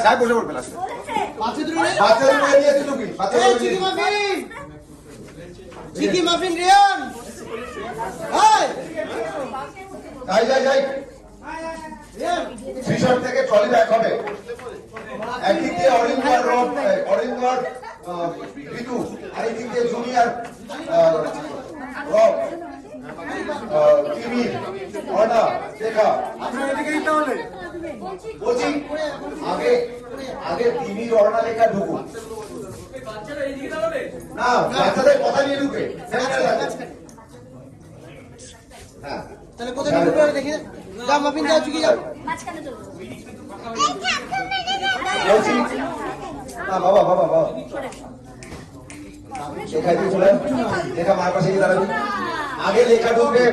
সাহেব বসে পড়বেন আসলে চিকি মাফিন রিয়ান ফিশার থেকে ট্রলি ব্যাক হবে। একদিক দিয়ে অরিন্দর ঋতু, আরেকদিক দিয়ে জুনিয়র রব টিভি অর্ডা দেখা আপনার এদিকে দিতে হলে বলছি আগে আগে টিভি অর্ডা লেখা ঢুকুন না, বাচ্চাদের কথা নিয়ে ঢুকে। হ্যাঁ তাহলে কোথায় ঢুকবে দেখে যা মাফিন যাও চুকি যাও বলছি না বাবা বাবা বাবা লেখা দিয়ে চলে লেখা মার পাশে গিয়ে দাঁড়াবি। আগে লেখা ঢুকবে।